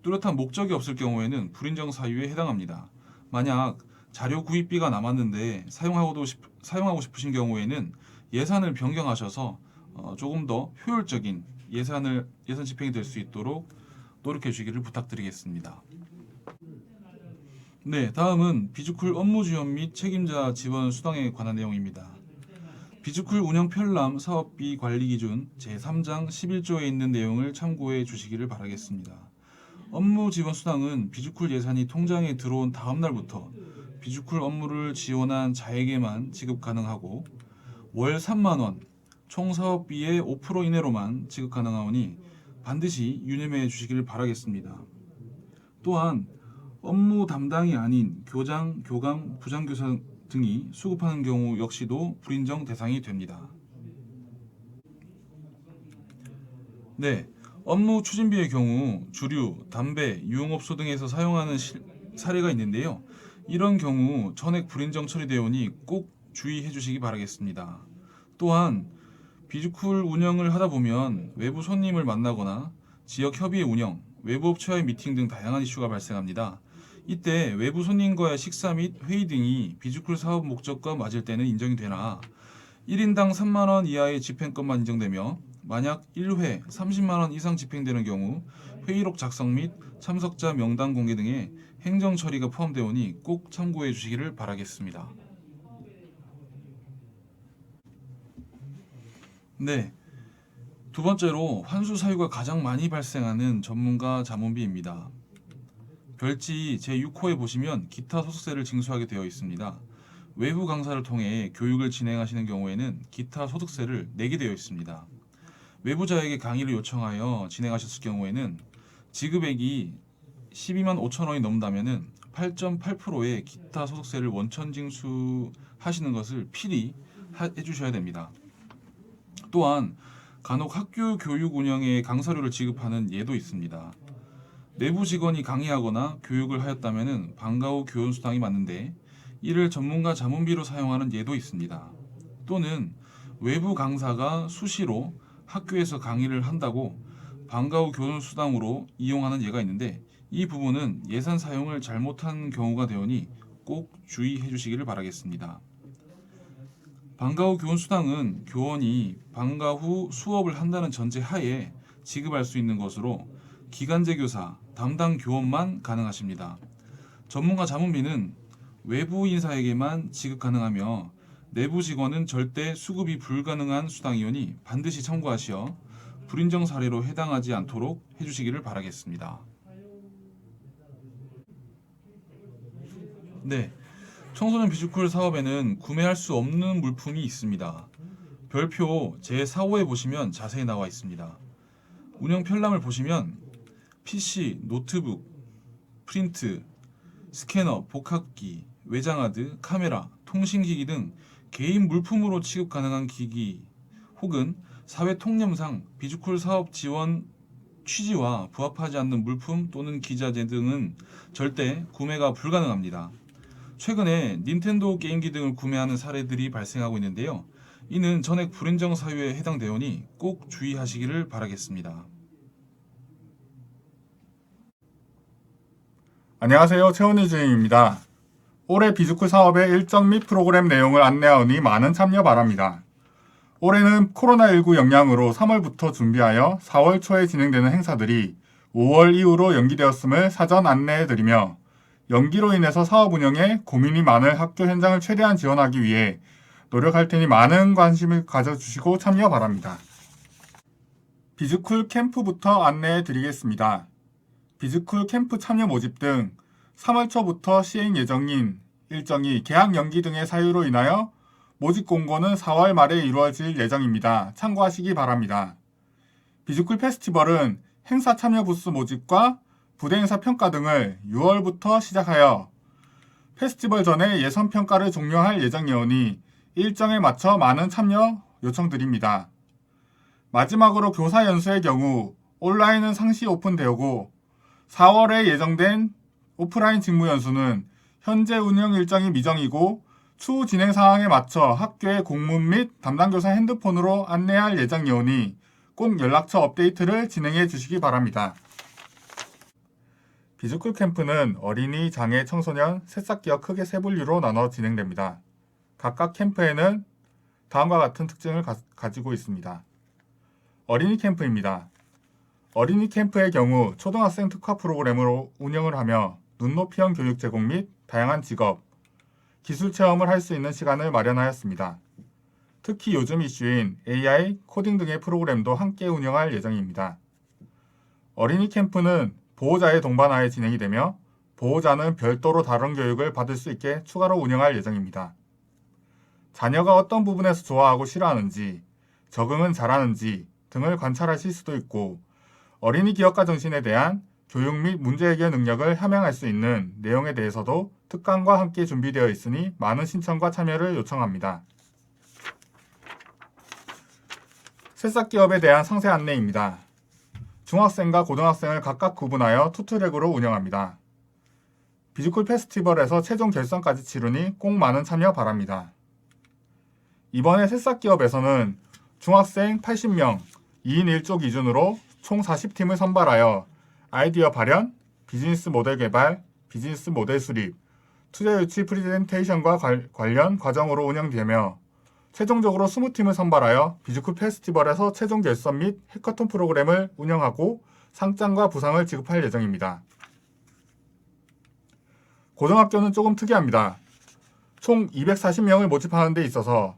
뚜렷한 목적이 없을 경우에는 불인정 사유에 해당합니다. 만약 자료 구입비가 남았는데 사용하고 싶으신 경우에는 예산을 변경하셔서 조금 더 효율적인 예산 집행이 될 수 있도록 노력해 주시기를 부탁드리겠습니다. 네, 다음은 비주쿨 업무 지원 및 책임자 지원 수당에 관한 내용입니다. 비주쿨 운영 편람 사업비 관리 기준 제3장 11조에 있는 내용을 참고해 주시기를 바라겠습니다. 업무 지원 수당은 비주쿨 예산이 통장에 들어온 다음 날부터 비주쿨 업무를 지원한 자에게만 지급 가능하고 월 3만 원, 총 사업비의 5% 이내로만 지급 가능하오니 반드시 유념해 주시기를 바라겠습니다. 또한 업무 담당이 아닌 교장, 교감, 부장교사 등이 수급하는 경우 역시도 불인정 대상이 됩니다. 네, 업무 추진비의 경우 주류, 담배, 유흥업소 등에서 사용하는 사례가 있는데요. 이런 경우 전액 불인정 처리되오니 꼭 주의해 주시기 바라겠습니다. 또한 비주쿨 운영을 하다 보면 외부 손님을 만나거나 지역 협의회 운영, 외부 업체와의 미팅 등 다양한 이슈가 발생합니다. 이때 외부 손님과의 식사 및 회의 등이 비주쿨 사업 목적과 맞을 때는 인정이 되나 1인당 3만 원 이하의 집행권만 인정되며 만약 1회 30만 원 이상 집행되는 경우 회의록 작성 및 참석자 명단 공개 등의 행정 처리가 포함되오니 꼭 참고해 주시기를 바라겠습니다. 네, 두 번째로 환수 사유가 가장 많이 발생하는 전문가 자문비입니다. 별지 제6호에 보시면 기타 소득세를 징수하게 되어 있습니다. 외부 강사를 통해 교육을 진행하시는 경우에는 기타 소득세를 내게 되어 있습니다. 외부자에게 강의를 요청하여 진행하셨을 경우에는 지급액이 12만 5천 원이 넘는다면 8.8%의 기타 소득세를 원천 징수하시는 것을 필히 해주셔야 됩니다. 또한 간혹 학교 교육 운영에 강사료를 지급하는 예도 있습니다. 내부 직원이 강의하거나 교육을 하였다면 방과 후 교원 수당이 맞는데 이를 전문가 자문비로 사용하는 예도 있습니다. 또는 외부 강사가 수시로 학교에서 강의를 한다고 방과 후 교원 수당으로 이용하는 예가 있는데 이 부분은 예산 사용을 잘못한 경우가 되오니 꼭 주의해 주시기를 바라겠습니다. 방과 후 교원 수당은 교원이 방과 후 수업을 한다는 전제 하에 지급할 수 있는 것으로 기간제 교사, 담당 교원만 가능하십니다. 전문가 자문비는 외부 인사에게만 지급 가능하며 내부 직원은 절대 수급이 불가능한 수당이오니 반드시 참고하시어 불인정 사례로 해당하지 않도록 해주시기를 바라겠습니다. 네, 청소년 비주쿨 사업에는 구매할 수 없는 물품이 있습니다. 별표 제4호에 보시면 자세히 나와 있습니다. 운영 편람을 보시면 PC, 노트북, 프린트, 스캐너, 복합기, 외장하드, 카메라, 통신기기 등 개인 물품으로 취급 가능한 기기 혹은 사회 통념상 비주쿨 사업 지원 취지와 부합하지 않는 물품 또는 기자재 등은 절대 구매가 불가능합니다. 최근에 닌텐도 게임기 등을 구매하는 사례들이 발생하고 있는데요. 이는 전액 불인정 사유에 해당되오니 꼭 주의하시기를 바라겠습니다. 안녕하세요. 최원희 주임입니다. 올해 비주쿨 사업의 일정 및 프로그램 내용을 안내하오니 많은 참여 바랍니다. 올해는 코로나19 영향으로 3월부터 준비하여 4월 초에 진행되는 행사들이 5월 이후로 연기되었음을 사전 안내해드리며 연기로 인해서 사업 운영에 고민이 많을 학교 현장을 최대한 지원하기 위해 노력할 테니 많은 관심을 가져주시고 참여 바랍니다. 비주쿨 캠프부터 안내해드리겠습니다. 비주쿨 캠프 참여 모집 등 3월 초부터 시행 예정인 일정이 개학 연기 등의 사유로 인하여 모집 공고는 4월 말에 이루어질 예정입니다. 참고하시기 바랍니다. 비주쿨 페스티벌은 행사 참여 부스 모집과 부대 행사 평가 등을 6월부터 시작하여 페스티벌 전에 예선 평가를 종료할 예정이오니 일정에 맞춰 많은 참여 요청드립니다. 마지막으로 교사 연수의 경우 온라인은 상시 오픈되고 4월에 예정된 오프라인 직무 연수는 현재 운영 일정이 미정이고 추후 진행 상황에 맞춰 학교의 공문 및 담당 교사 핸드폰으로 안내할 예정이오니 꼭 연락처 업데이트를 진행해 주시기 바랍니다. 비주쿨 캠프는 어린이, 장애, 청소년, 새싹기업 크게 세 분류로 나눠 진행됩니다. 각각 캠프에는 다음과 같은 특징을 가지고 있습니다. 어린이 캠프입니다. 어린이 캠프의 경우 초등학생 특화 프로그램으로 운영을 하며 눈높이형 교육 제공 및 다양한 직업, 기술 체험을 할 수 있는 시간을 마련하였습니다. 특히 요즘 이슈인 AI, 코딩 등의 프로그램도 함께 운영할 예정입니다. 어린이 캠프는 보호자의 동반하에 진행이 되며 보호자는 별도로 다른 교육을 받을 수 있게 추가로 운영할 예정입니다. 자녀가 어떤 부분에서 좋아하고 싫어하는지, 적응은 잘하는지 등을 관찰하실 수도 있고 어린이 기억과 정신에 대한 교육 및 문제 해결 능력을 함양할 수 있는 내용에 대해서도 특강과 함께 준비되어 있으니 많은 신청과 참여를 요청합니다. 새싹기업에 대한 상세 안내입니다. 중학생과 고등학생을 각각 구분하여 투트랙으로 운영합니다. 비즈쿨 페스티벌에서 최종 결선까지 치르니 꼭 많은 참여 바랍니다. 이번에 새싹기업에서는 중학생 80명, 2인 1조 기준으로 총 40팀을 선발하여 아이디어 발현, 비즈니스 모델 개발, 비즈니스 모델 수립, 투자 유치 프리젠테이션과 관련 과정으로 운영되며 최종적으로 20팀을 선발하여 비즈쿨 페스티벌에서 최종 결선 및 해커톤 프로그램을 운영하고 상장과 부상을 지급할 예정입니다. 고등학교는 조금 특이합니다. 총 240명을 모집하는 데 있어서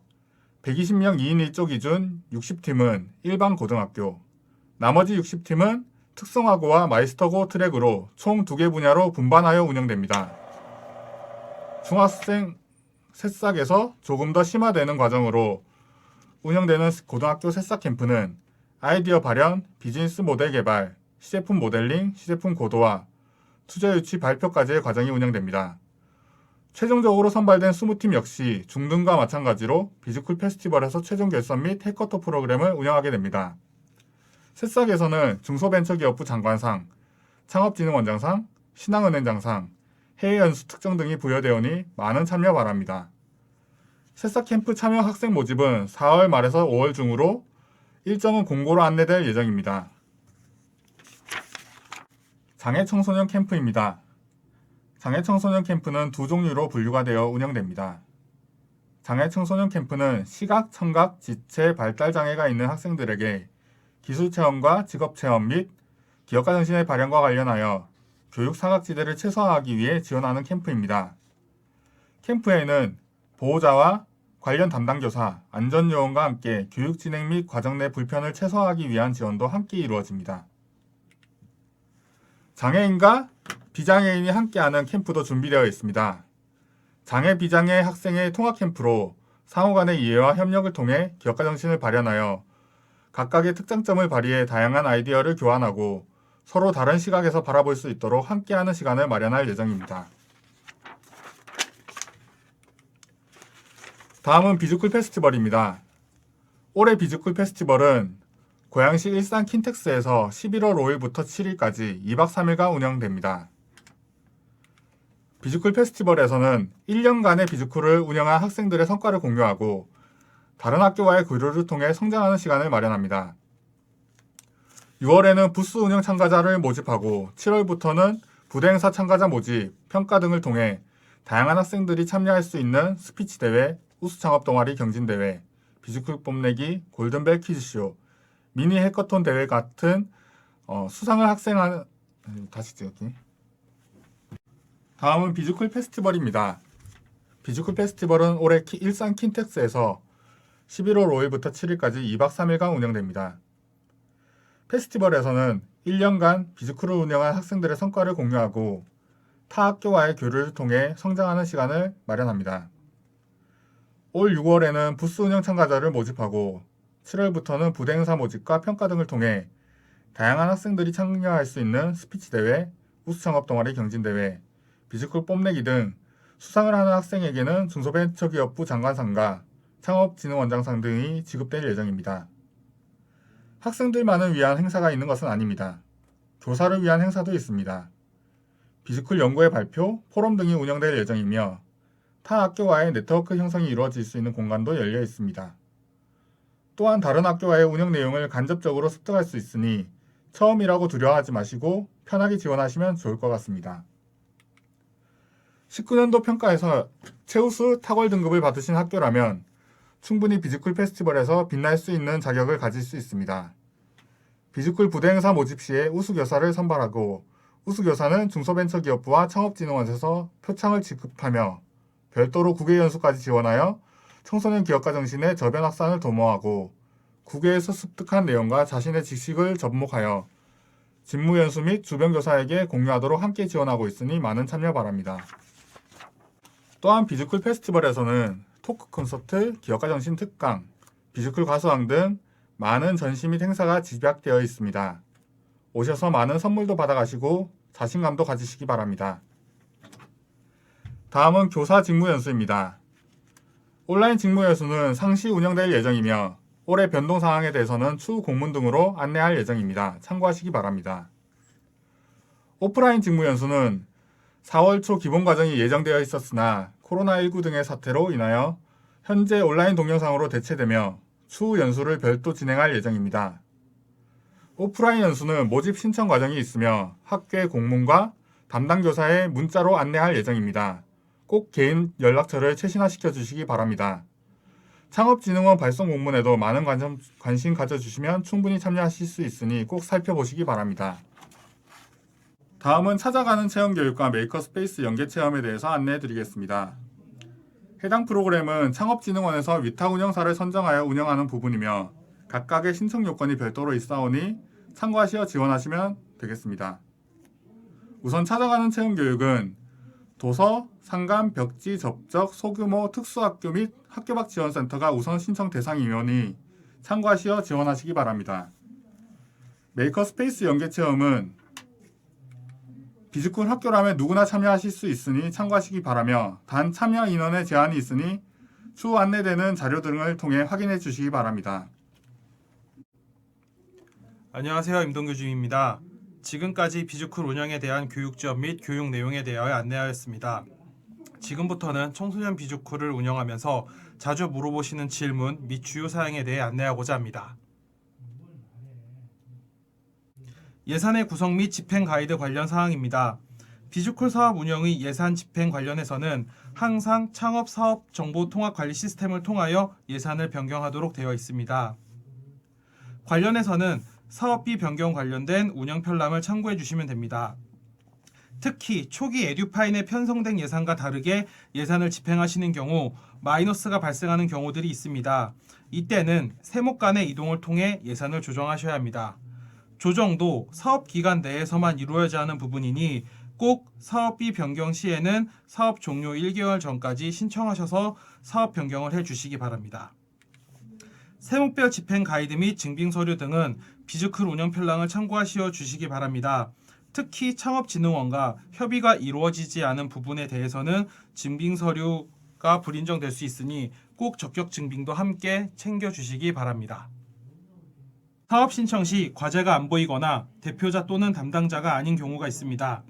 120명 2인 1조 기준 60팀은 일반 고등학교, 나머지 60팀은 특성화고와 마이스터고 트랙으로 총 2개 분야로 분반하여 운영됩니다. 중학생 새싹에서 조금 더 심화되는 과정으로 운영되는 고등학교 새싹 캠프는 아이디어 발현, 비즈니스 모델 개발, 시제품 모델링, 시제품 고도화, 투자 유치 발표까지의 과정이 운영됩니다. 최종적으로 선발된 20팀 역시 중등과 마찬가지로 비즈쿨 페스티벌에서 최종 결선 및 해커톤 프로그램을 운영하게 됩니다. 새싹에서는 중소벤처기업부 장관상, 창업진흥원장상, 신한은행장상, 해외연수 특정 등이 부여되오니 많은 참여 바랍니다. 새싹 캠프 참여 학생 모집은 4월 말에서 5월 중으로 일정은 공고로 안내될 예정입니다. 장애청소년 캠프입니다. 장애청소년 캠프는 두 종류로 분류가 되어 운영됩니다. 장애청소년 캠프는 시각, 청각, 지체, 발달 장애가 있는 학생들에게 기술체험과 직업체험 및 기억과 정신의 발현과 관련하여 교육 사각지대를 최소화하기 위해 지원하는 캠프입니다. 캠프에는 보호자와 관련 담당 교사, 안전요원과 함께 교육 진행 및 과정 내 불편을 최소화하기 위한 지원도 함께 이루어집니다. 장애인과 비장애인이 함께하는 캠프도 준비되어 있습니다. 장애 비장애 학생의 통합 캠프로 상호 간의 이해와 협력을 통해 기억과 정신을 발현하여 각각의 특장점을 발휘해 다양한 아이디어를 교환하고 서로 다른 시각에서 바라볼 수 있도록 함께하는 시간을 마련할 예정입니다. 다음은 비즈쿨 페스티벌입니다. 올해 비즈쿨 페스티벌은 고양시 일산 킨텍스에서 11월 5일부터 7일까지 2박 3일간 운영됩니다. 비즈쿨 페스티벌에서는 1년간의 비즈쿨을 운영한 학생들의 성과를 공유하고 다른 학교와의 교류를 통해 성장하는 시간을 마련합니다. 6월에는 부스 운영 참가자를 모집하고 7월부터는 부대 행사 참가자 모집, 평가 등을 통해 다양한 학생들이 참여할 수 있는 스피치 대회, 우수 창업 동아리 경진 대회, 비즈쿨 뽐내기, 골든벨 퀴즈쇼, 미니 해커톤 대회 같은 수상을 다음은 비즈쿨 페스티벌입니다. 비즈쿨 페스티벌은 올해 일산 킨텍스에서 11월 5일부터 7일까지 2박 3일간 운영됩니다. 페스티벌에서는 1년간 비즈쿨을 운영한 학생들의 성과를 공유하고 타 학교와의 교류를 통해 성장하는 시간을 마련합니다. 올 6월에는 부스 운영 참가자를 모집하고 7월부터는 부대 행사 모집과 평가 등을 통해 다양한 학생들이 참여할 수 있는 스피치 대회, 우수 창업 동아리 경진 대회, 비즈쿨 뽐내기 등 수상을 하는 학생에게는 중소벤처기업부 장관상과 창업진흥원장상 등이 지급될 예정입니다. 학생들만을 위한 행사가 있는 것은 아닙니다. 교사를 위한 행사도 있습니다. 비즈쿨 연구회 발표, 포럼 등이 운영될 예정이며 타 학교와의 네트워크 형성이 이루어질 수 있는 공간도 열려 있습니다. 또한 다른 학교와의 운영 내용을 간접적으로 습득할 수 있으니 처음이라고 두려워하지 마시고 편하게 지원하시면 좋을 것 같습니다. 19년도 평가에서 최우수 탁월 등급을 받으신 학교라면 충분히 비즈쿨 페스티벌에서 빛날 수 있는 자격을 가질 수 있습니다. 비즈쿨 부대 행사 모집 시에 우수 교사를 선발하고 우수교사는 중소벤처기업부와 창업진흥원에서 표창을 지급하며 별도로 국외연수까지 지원하여 청소년 기업가 정신의 저변 확산을 도모하고 국외에서 습득한 내용과 자신의 지식을 접목하여 직무연수 및 주변교사에게 공유하도록 함께 지원하고 있으니 많은 참여 바랍니다. 또한 비즈쿨 페스티벌에서는 토크 콘서트, 기업가 정신 특강, 비즈쿨 가수왕 등 많은 전시 및 행사가 집약되어 있습니다. 오셔서 많은 선물도 받아가시고 자신감도 가지시기 바랍니다. 다음은 교사 직무연수입니다. 온라인 직무연수는 상시 운영될 예정이며 올해 변동 사항에 대해서는 추후 공문 등으로 안내할 예정입니다. 참고하시기 바랍니다. 오프라인 직무연수는 4월 초 기본과정이 예정되어 있었으나 코로나19 등의 사태로 인하여 현재 온라인 동영상으로 대체되며 추후 연수를 별도 진행할 예정입니다. 오프라인 연수는 모집 신청 과정이 있으며 학교의 공문과 담당 교사의 문자로 안내할 예정입니다. 꼭 개인 연락처를 최신화시켜 주시기 바랍니다. 창업진흥원 발송 공문에도 많은 관심 가져주시면 충분히 참여하실 수 있으니 꼭 살펴보시기 바랍니다. 다음은 찾아가는 체험교육과 메이커스페이스 연계체험에 대해서 안내해 드리겠습니다. 해당 프로그램은 창업진흥원에서 위탁 운영사를 선정하여 운영하는 부분이며 각각의 신청 요건이 별도로 있사오니 참고하시어 지원하시면 되겠습니다. 우선 찾아가는 체험교육은 도서, 상감, 벽지, 접적, 소규모 특수학교 및 학교 밖 지원센터가 우선 신청 대상이오니 참고하시어 지원하시기 바랍니다. 메이커스페이스 연계체험은 비즈쿨 학교라면 누구나 참여하실 수 있으니 참고하시기 바라며 단 참여 인원의 제한이 있으니 추후 안내되는 자료 등을 통해 확인해 주시기 바랍니다. 안녕하세요. 임동규 주임입니다. 지금까지 비즈쿨 운영에 대한 교육 지원 및 교육 내용에 대하여 안내하였습니다. 지금부터는 청소년 비즈쿨을 운영하면서 자주 물어보시는 질문 및 주요 사항에 대해 안내하고자 합니다. 예산의 구성 및 집행 가이드 관련 사항입니다. 비즈쿨 사업 운영의 예산 집행 관련해서는 항상 창업 사업 정보 통합 관리 시스템을 통하여 예산을 변경하도록 되어 있습니다. 관련해서는 사업비 변경 관련된 운영 편람을 참고해 주시면 됩니다. 특히 초기 에듀파인에 편성된 예산과 다르게 예산을 집행하시는 경우 마이너스가 발생하는 경우들이 있습니다. 이때는 세목 간의 이동을 통해 예산을 조정하셔야 합니다. 조정도 사업 기간 내에서만 이루어져야 하는 부분이니 꼭 사업비 변경 시에는 사업 종료 1개월 전까지 신청하셔서 사업 변경을 해주시기 바랍니다. 세목별 집행 가이드 및 증빙서류 등은 비즈쿨 운영 편랑을 참고하시어 주시기 바랍니다. 특히 창업진흥원과 협의가 이루어지지 않은 부분에 대해서는 증빙서류가 불인정될 수 있으니 꼭 적격 증빙도 함께 챙겨주시기 바랍니다. 사업 신청 시 과제가 안 보이거나 대표자 또는 담당자가 아닌 경우가 있습니다.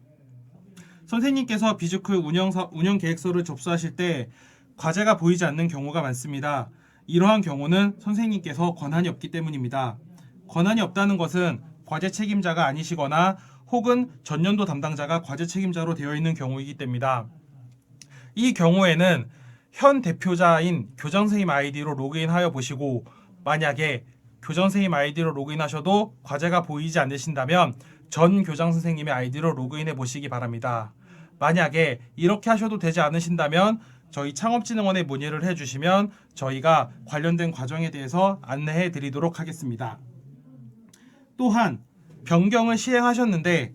선생님께서 비즈쿨 운영 계획서를 접수하실 때 과제가 보이지 않는 경우가 많습니다. 이러한 경우는 선생님께서 권한이 없기 때문입니다. 권한이 없다는 것은 과제 책임자가 아니시거나 혹은 전년도 담당자가 과제 책임자로 되어 있는 경우이기 때문입니다. 이 경우에는 현 대표자인 교장선생님 아이디로 로그인하여 보시고 만약에 교장선생님 아이디로 로그인하셔도 과제가 보이지 않으신다면 전 교장선생님의 아이디로 로그인해 보시기 바랍니다. 만약에 이렇게 하셔도 되지 않으신다면 저희 창업진흥원에 문의를 해주시면 저희가 관련된 과정에 대해서 안내해 드리도록 하겠습니다. 또한 변경을 시행하셨는데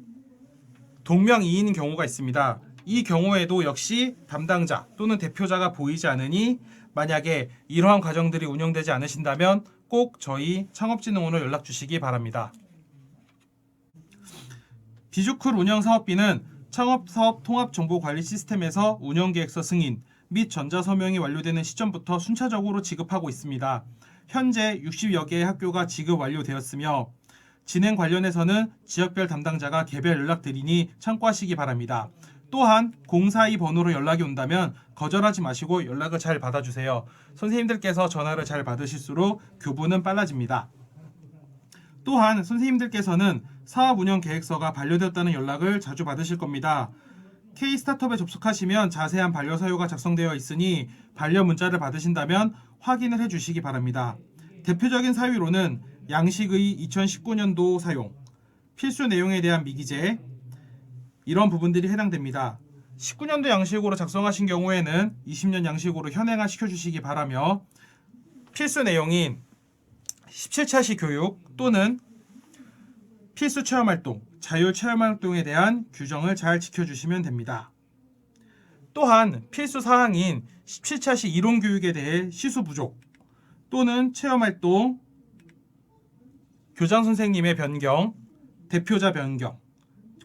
동명이인인 경우가 있습니다. 이 경우에도 역시 담당자 또는 대표자가 보이지 않으니 만약에 이러한 과정들이 운영되지 않으신다면 꼭 저희 창업진흥원으로 연락 주시기 바랍니다. 비즈쿨 운영 사업비는 창업사업 통합정보관리 시스템에서 운영계획서 승인 및 전자서명이 완료되는 시점부터 순차적으로 지급하고 있습니다. 현재 60여 개의 학교가 지급 완료되었으며 진행 관련해서는 지역별 담당자가 개별 연락드리니 참고하시기 바랍니다. 또한 042 번호로 연락이 온다면 거절하지 마시고 연락을 잘 받아주세요. 선생님들께서 전화를 잘 받으실수록 교부는 빨라집니다. 또한 선생님들께서는 사업 운영 계획서가 반려되었다는 연락을 자주 받으실 겁니다. K-스타트업에 접속하시면 자세한 반려 사유가 작성되어 있으니 반려 문자를 받으신다면 확인을 해주시기 바랍니다. 대표적인 사유로는 양식의 2019년도 사용, 필수 내용에 대한 미기재, 이런 부분들이 해당됩니다. 19년도 양식으로 작성하신 경우에는 20년 양식으로 현행화 시켜주시기 바라며 필수 내용인 17차 시 교육 또는 필수 체험활동, 자율 체험활동에 대한 규정을 잘 지켜주시면 됩니다. 또한 필수 사항인 17차 시 이론교육에 대해 시수 부족 또는 체험활동, 교장 선생님의 변경, 대표자 변경,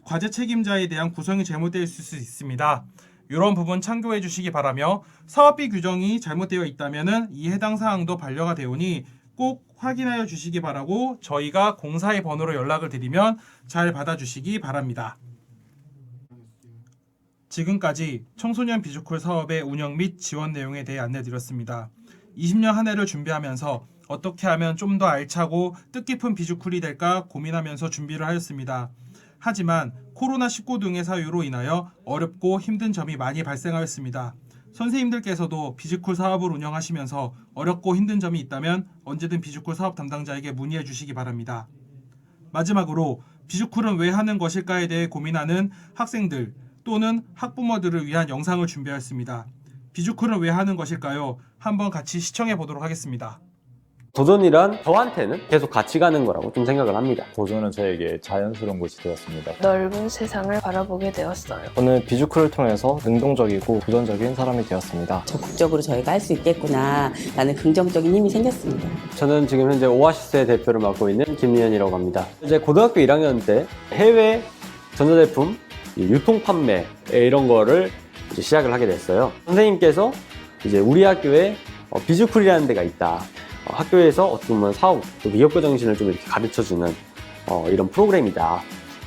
과제 책임자에 대한 구성이 잘못되어 있을 수 있습니다. 이런 부분 참고해 주시기 바라며 사업비 규정이 잘못되어 있다면 이 해당 사항도 반려가 되오니 꼭 확인하여 주시기 바라고 저희가 공사의 번호로 연락을 드리면 잘 받아주시기 바랍니다. 지금까지 청소년 비주콜 사업의 운영 및 지원 내용에 대해 안내드렸습니다. 20년 한 해를 준비하면서 어떻게 하면 좀 더 알차고 뜻깊은 비주콜이 될까 고민하면서 준비를 하였습니다. 하지만 코로나19 등의 사유로 인하여 어렵고 힘든 점이 많이 발생하였습니다. 선생님들께서도 비주콜 사업을 운영하시면서 어렵고 힘든 점이 있다면 언제든 비주콜 사업 담당자에게 문의해 주시기 바랍니다. 마지막으로 비주콜은 왜 하는 것일까에 대해 고민하는 학생들 또는 학부모들을 위한 영상을 준비하였습니다. 비주콜은 왜 하는 것일까요? 한번 같이 시청해 보도록 하겠습니다. 도전이란 저한테는 계속 같이 가는 거라고 좀 생각을 합니다. 도전은 저에게 자연스러운 것이 되었습니다. 넓은 세상을 바라보게 되었어요. 저는 비주쿨을 통해서 능동적이고 도전적인 사람이 되었습니다. 적극적으로 저희가 할 수 있겠구나 라는 긍정적인 힘이 생겼습니다. 저는 지금 현재 오아시스의 대표를 맡고 있는 김리현이라고 합니다. 이제 고등학교 1학년 때 해외 전자제품 유통 판매 이런 거를 이제 시작을 하게 됐어요. 선생님께서 이제 우리 학교에 비주쿨이라는 데가 있다. 학교에서 어떻게 보면 사업, 또 기업가 정신을 좀 이렇게 가르쳐주는 이런 프로그램이다.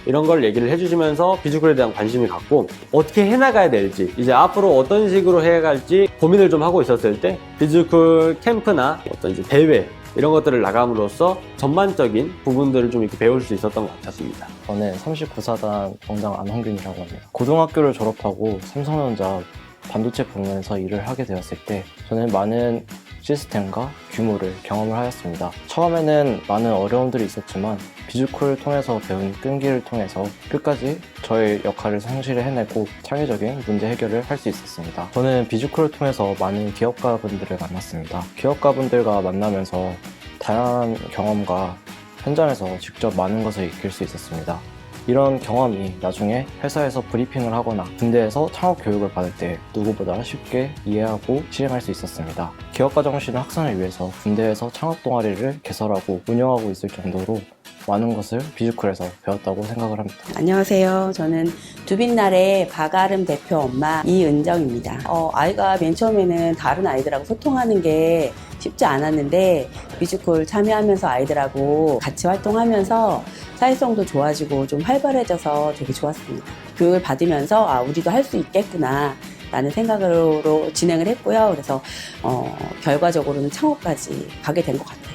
이런 걸 얘기를 해주시면서 비주쿨에 대한 관심이 갖고 어떻게 해나가야 될지, 이제 앞으로 어떤 식으로 해갈지 고민을 좀 하고 있었을 때 비주쿨 캠프나 어떤 이제 대회 이런 것들을 나감으로써 전반적인 부분들을 좀 이렇게 배울 수 있었던 것 같았습니다. 저는 39사단 병장 안홍균이라고 합니다. 고등학교를 졸업하고 삼성전자 반도체 부문에서 일을 하게 되었을 때 저는 많은 시스템과 규모를 경험을 하였습니다. 처음에는 많은 어려움들이 있었지만 비주콜을 통해서 배운 끈기를 통해서 끝까지 저의 역할을 성실히 해내고 창의적인 문제 해결을 할 수 있었습니다. 저는 비주콜을 통해서 많은 기업가분들을 만났습니다. 기업가분들과 만나면서 다양한 경험과 현장에서 직접 많은 것을 익힐 수 있었습니다. 이런 경험이 나중에 회사에서 브리핑을 하거나 군대에서 창업 교육을 받을 때 누구보다 쉽게 이해하고 실행할 수 있었습니다. 기업가 정신 확산을 위해서 군대에서 창업 동아리를 개설하고 운영하고 있을 정도로 많은 것을 비주콜에서 배웠다고 생각을 합니다. 안녕하세요. 저는 두빛날의 박아름 대표 엄마 이은정입니다. 아이가 맨 처음에는 다른 아이들하고 소통하는 게 쉽지 않았는데 비주콜 참여하면서 아이들하고 같이 활동하면서 사회성도 좋아지고 좀 활발해져서 되게 좋았습니다. 교육을 받으면서 우리도 할 수 있겠구나 라는 생각으로 진행을 했고요. 그래서 결과적으로는 창업까지 가게 된 것 같아요.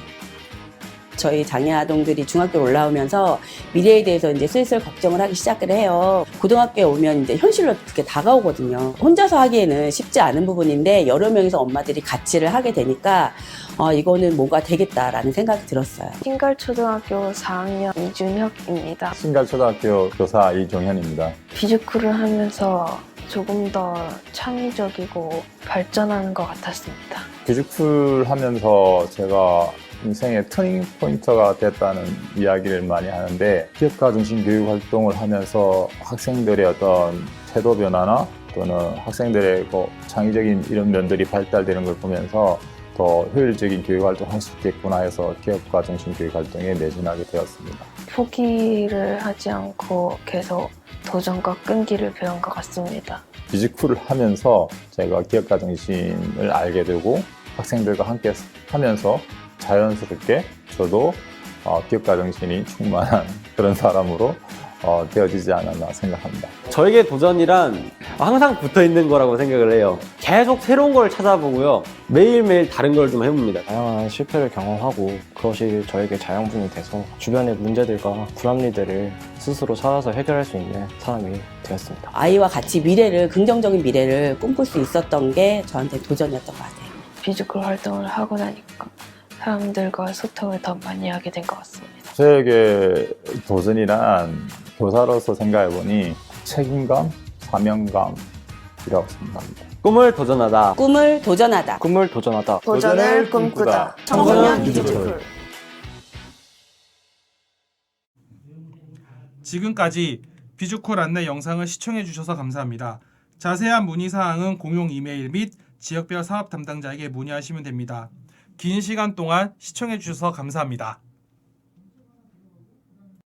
저희 장애 아동들이 중학교 올라오면서 미래에 대해서 이제 슬슬 걱정을 하기 시작을 해요. 고등학교에 오면 이제 현실로 그렇게 다가오거든요. 혼자서 하기에는 쉽지 않은 부분인데 여러 명이서 엄마들이 같이를 하게 되니까 이거는 뭐가 되겠다라는 생각이 들었어요. 신갈초등학교 4학년 이준혁입니다. 신갈초등학교 교사 이종현입니다. 비주쿨을 하면서 조금 더 창의적이고 발전하는 것 같았습니다. 비주쿨 하면서 제가 인생의 터닝 포인트가 됐다는 이야기를 많이 하는데 기업가 중심 교육 활동을 하면서 학생들의 어떤 태도 변화나 또는 학생들의 창의적인 이런 면들이 발달되는 걸 보면서 더 효율적인 교육 활동을 할 수 있겠구나 해서 기업가 중심 교육 활동에 매진하게 되었습니다. 포기를 하지 않고 계속 도전과 끈기를 배운 것 같습니다. 비주쿨을 하면서 제가 기업가 정신을 알게 되고 학생들과 함께 하면서 자연스럽게 저도 기업가 정신이 충만한 그런 사람으로 되어지지 않았나 생각합니다. 저에게 도전이란 항상 붙어 있는 거라고 생각을 해요. 계속 새로운 걸 찾아보고요. 매일매일 다른 걸 좀 해봅니다. 다양한 실패를 경험하고 그것이 저에게 자양분이 돼서 주변의 문제들과 불합리들을 스스로 찾아서 해결할 수 있는 사람이 되었습니다. 아이와 같이 긍정적인 미래를 꿈꿀 수 있었던 게 저한테 도전이었던 것 같아요. 비주콜 활동을 하고 나니까 사람들과 소통을 더 많이 하게 된 것 같습니다. 저에게 도전이란 교사로서 생각해보니 책임감, 사명감이라고 생각합니다. 꿈을 도전하다. 꿈을 도전하다. 꿈을 도전하다. 도전을 꿈꾸다. 청소년 비즈쿨. 지금까지 비주콜 안내 영상을 시청해 주셔서 감사합니다. 자세한 문의사항은 공용 이메일 및 지역별 사업 담당자에게 문의하시면 됩니다. 긴 시간 동안 시청해 주셔서 감사합니다.